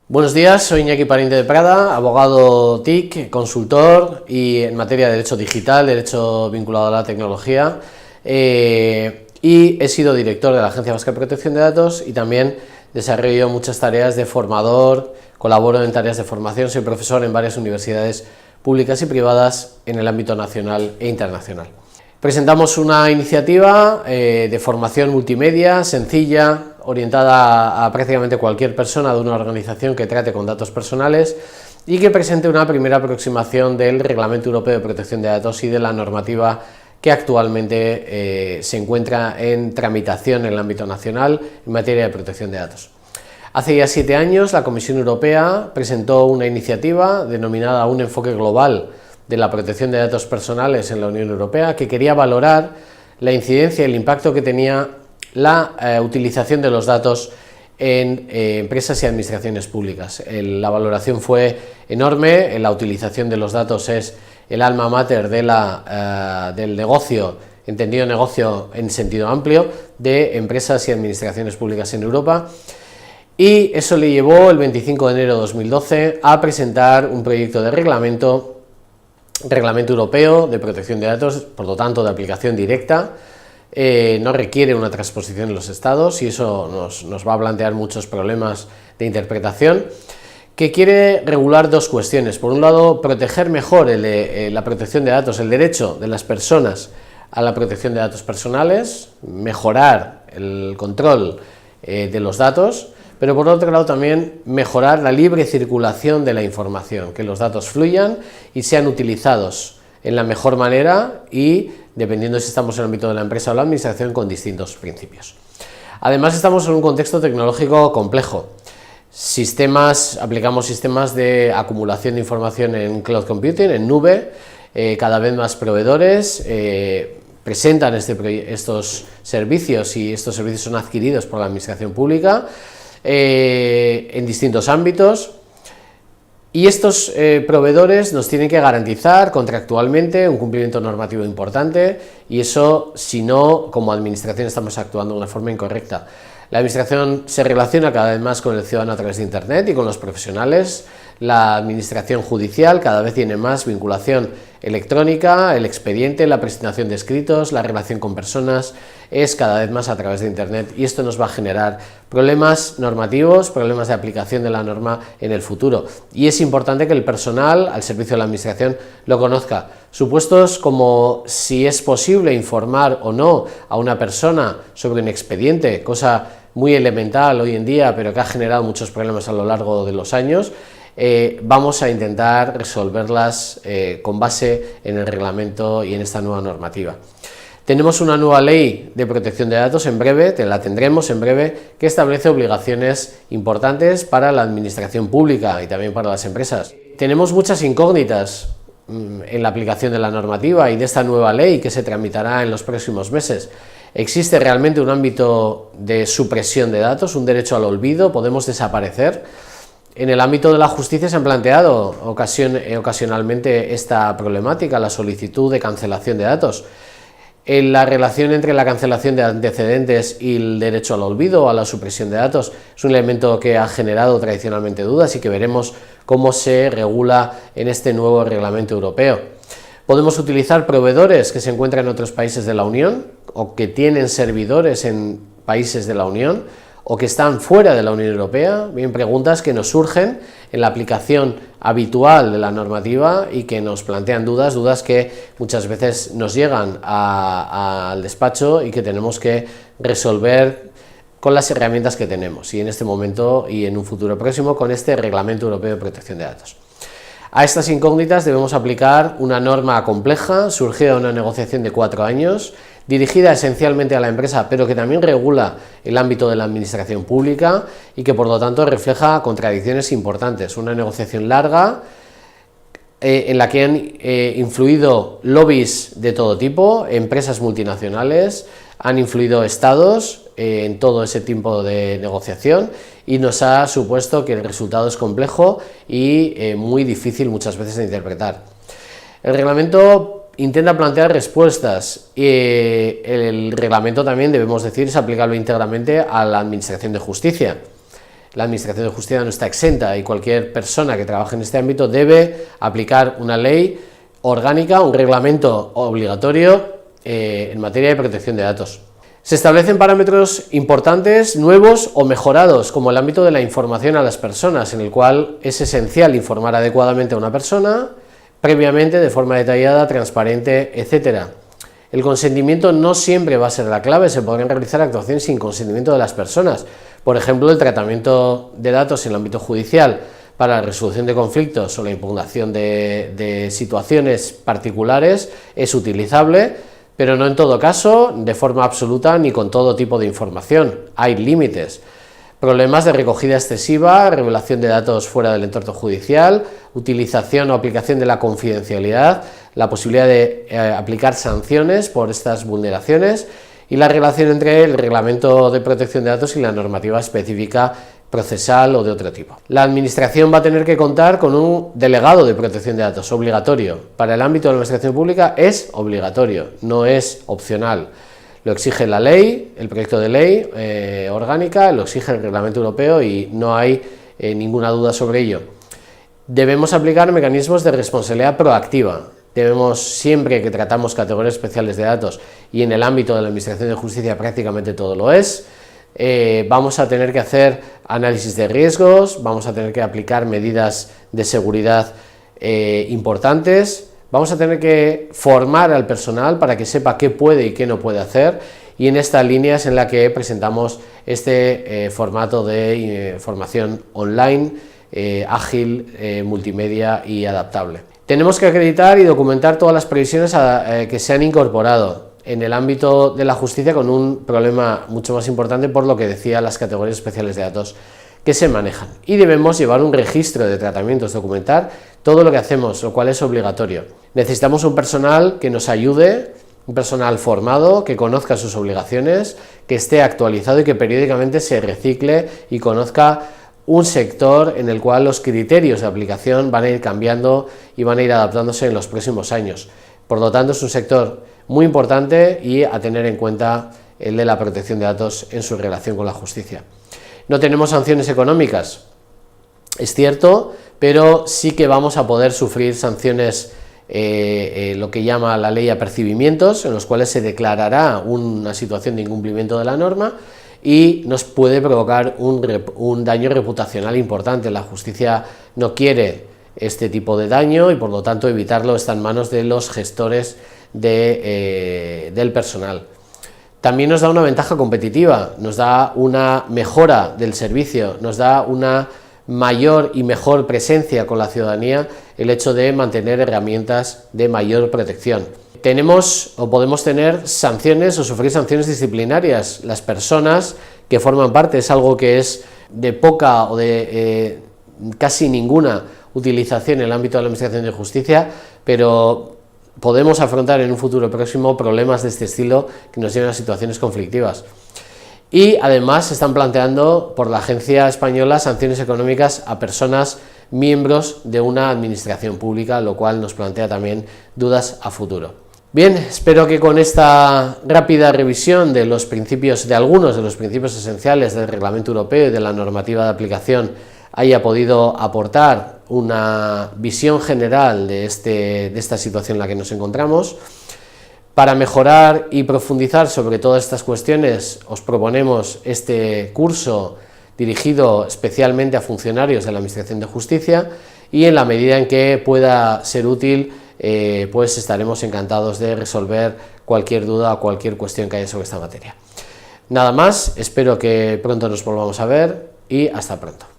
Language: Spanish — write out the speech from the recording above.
Buenos días, soy Iñaki Pariente de Prada, abogado TIC, consultor y en materia de derecho digital, derecho vinculado a la tecnología, y he sido director de la Agencia Vasca de Protección de Datos y también desarrollo muchas tareas de formador, colaboro en tareas de formación, soy profesor en varias universidades públicas y privadas en el ámbito nacional e internacional. Presentamos una iniciativa de formación multimedia, sencilla, orientada a prácticamente cualquier persona de una organización que trate con datos personales y que presente una primera aproximación del Reglamento Europeo de Protección de Datos y de la normativa que actualmente se encuentra en tramitación en el ámbito nacional en materia de protección de datos. Hace ya 7 años la Comisión Europea presentó una iniciativa denominada Un enfoque global de la protección de datos personales en la Unión Europea, que quería valorar la incidencia y el impacto que tenía la utilización de los datos en empresas y administraciones públicas. La valoración fue enorme, la utilización de los datos es el alma mater del negocio, entendido negocio en sentido amplio, de empresas y administraciones públicas en Europa, y eso le llevó el 25 de enero de 2012 a presentar un proyecto de reglamento europeo de protección de datos, por lo tanto de aplicación directa. No requiere una transposición en los estados y eso nos va a plantear muchos problemas de interpretación, que quiere regular dos cuestiones. Por un lado, proteger mejor la protección de datos, el derecho de las personas a la protección de datos personales, mejorar el control de los datos, pero por otro lado también mejorar la libre circulación de la información, que los datos fluyan y sean utilizados en la mejor manera y dependiendo si estamos en el ámbito de la empresa o la administración, con distintos principios. Además, estamos en un contexto tecnológico complejo. Aplicamos sistemas de acumulación de información en cloud computing, en nube, cada vez más proveedores presentan estos servicios y estos servicios son adquiridos por la administración pública en distintos ámbitos. Y estos proveedores nos tienen que garantizar contractualmente un cumplimiento normativo importante y eso, si no, como administración estamos actuando de una forma incorrecta. La administración se relaciona cada vez más con el ciudadano a través de Internet y con los profesionales. La administración judicial cada vez tiene más vinculación electrónica, el expediente, la presentación de escritos, la relación con personas es cada vez más a través de Internet y esto nos va a generar problemas normativos, problemas de aplicación de la norma en el futuro. Y es importante que el personal al servicio de la administración lo conozca. Supuestos como si es posible informar o no a una persona sobre un expediente, cosa muy elemental hoy en día, pero que ha generado muchos problemas a lo largo de los años, vamos a intentar resolverlas con base en el reglamento y en esta nueva normativa. Tenemos una nueva ley de protección de datos en breve, la tendremos en breve, que establece obligaciones importantes para la administración pública y también para las empresas. Tenemos muchas incógnitas en la aplicación de la normativa y de esta nueva ley que se tramitará en los próximos meses. ¿Existe realmente un ámbito de supresión de datos, un derecho al olvido? ¿Podemos desaparecer? En el ámbito de la justicia se han planteado ocasionalmente esta problemática, la solicitud de cancelación de datos. La relación entre la cancelación de antecedentes y el derecho al olvido o a la supresión de datos es un elemento que ha generado tradicionalmente dudas y que veremos cómo se regula en este nuevo reglamento europeo. Podemos utilizar proveedores que se encuentran en otros países de la Unión o que tienen servidores en países de la Unión o que están fuera de la Unión Europea, bien, preguntas que nos surgen en la aplicación habitual de la normativa y que nos plantean dudas que muchas veces nos llegan al despacho y que tenemos que resolver con las herramientas que tenemos y en este momento y en un futuro próximo con este Reglamento Europeo de Protección de Datos. A estas incógnitas debemos aplicar una norma compleja, surgida de una negociación de 4 años, dirigida esencialmente a la empresa, pero que también regula el ámbito de la administración pública y que por lo tanto refleja contradicciones importantes. Una negociación larga en la que han influido lobbies de todo tipo, empresas multinacionales, han influido estados en todo ese tipo de negociación y nos ha supuesto que el resultado es complejo y muy difícil muchas veces de interpretar. El reglamento intenta plantear respuestas y el reglamento también, debemos decir, es aplicable íntegramente a la Administración de Justicia. la Administración de Justicia no está exenta y cualquier persona que trabaje en este ámbito debe aplicar una ley orgánica, un reglamento obligatorio en materia de protección de datos. Se establecen parámetros importantes, nuevos o mejorados, como el ámbito de la información a las personas, en el cual es esencial informar adecuadamente a una persona, previamente, de forma detallada, transparente, etc. El consentimiento no siempre va a ser la clave, se podrán realizar actuaciones sin consentimiento de las personas. Por ejemplo, el tratamiento de datos en el ámbito judicial para la resolución de conflictos o la impugnación de situaciones particulares es utilizable, pero no en todo caso, de forma absoluta, ni con todo tipo de información. Hay límites. Problemas de recogida excesiva, revelación de datos fuera del entorno judicial, utilización o aplicación de la confidencialidad, la posibilidad de aplicar sanciones por estas vulneraciones y la relación entre el Reglamento de Protección de Datos y la normativa específica procesal o de otro tipo. La Administración va a tener que contar con un delegado de protección de datos obligatorio. Para el ámbito de la Administración Pública es obligatorio, no es opcional. Lo exige la ley, el proyecto de ley orgánica, lo exige el Reglamento Europeo y no hay ninguna duda sobre ello. Debemos aplicar mecanismos de responsabilidad proactiva. Debemos, siempre que tratamos categorías especiales de datos, y en el ámbito de la Administración de Justicia prácticamente todo lo es, vamos a tener que hacer análisis de riesgos, vamos a tener que aplicar medidas de seguridad importantes, vamos a tener que formar al personal para que sepa qué puede y qué no puede hacer, y en esta línea es en la que presentamos este formato de formación online, ágil, multimedia y adaptable. Tenemos que acreditar y documentar todas las previsiones que se han incorporado en el ámbito de la justicia, con un problema mucho más importante por lo que decía las categorías especiales de datos que se manejan, y debemos llevar un registro de tratamientos, documentar todo lo que hacemos, lo cual es obligatorio. Necesitamos un personal que nos ayude, un personal formado, que conozca sus obligaciones, que esté actualizado y que periódicamente se recicle y conozca un sector en el cual los criterios de aplicación van a ir cambiando y van a ir adaptándose en los próximos años. Por lo tanto, es un sector muy importante y a tener en cuenta el de la protección de datos en su relación con la justicia. No tenemos sanciones económicas, es cierto, pero sí que vamos a poder sufrir sanciones, lo que llama la ley apercibimientos, en los cuales se declarará una situación de incumplimiento de la norma y nos puede provocar un daño reputacional importante. La justicia no quiere este tipo de daño y por lo tanto evitarlo está en manos de los gestores del personal. También nos da una ventaja competitiva, nos da una mejora del servicio, nos da una mayor y mejor presencia con la ciudadanía el hecho de mantener herramientas de mayor protección. Tenemos o podemos tener sanciones o sufrir sanciones disciplinarias. Las personas que forman parte, es algo que es de poca o de casi ninguna utilización en el ámbito de la Administración de Justicia, pero podemos afrontar en un futuro próximo problemas de este estilo que nos lleven a situaciones conflictivas. Y además se están planteando por la Agencia Española sanciones económicas a personas miembros de una administración pública, lo cual nos plantea también dudas a futuro. Bien, espero que con esta rápida revisión de los principios, de algunos de los principios esenciales del Reglamento Europeo y de la normativa de aplicación, haya podido aportar una visión general de esta situación en la que nos encontramos. Para mejorar y profundizar sobre todas estas cuestiones, os proponemos este curso dirigido especialmente a funcionarios de la Administración de Justicia, y en la medida en que pueda ser útil, pues estaremos encantados de resolver cualquier duda o cualquier cuestión que haya sobre esta materia. Nada más, espero que pronto nos volvamos a ver y hasta pronto.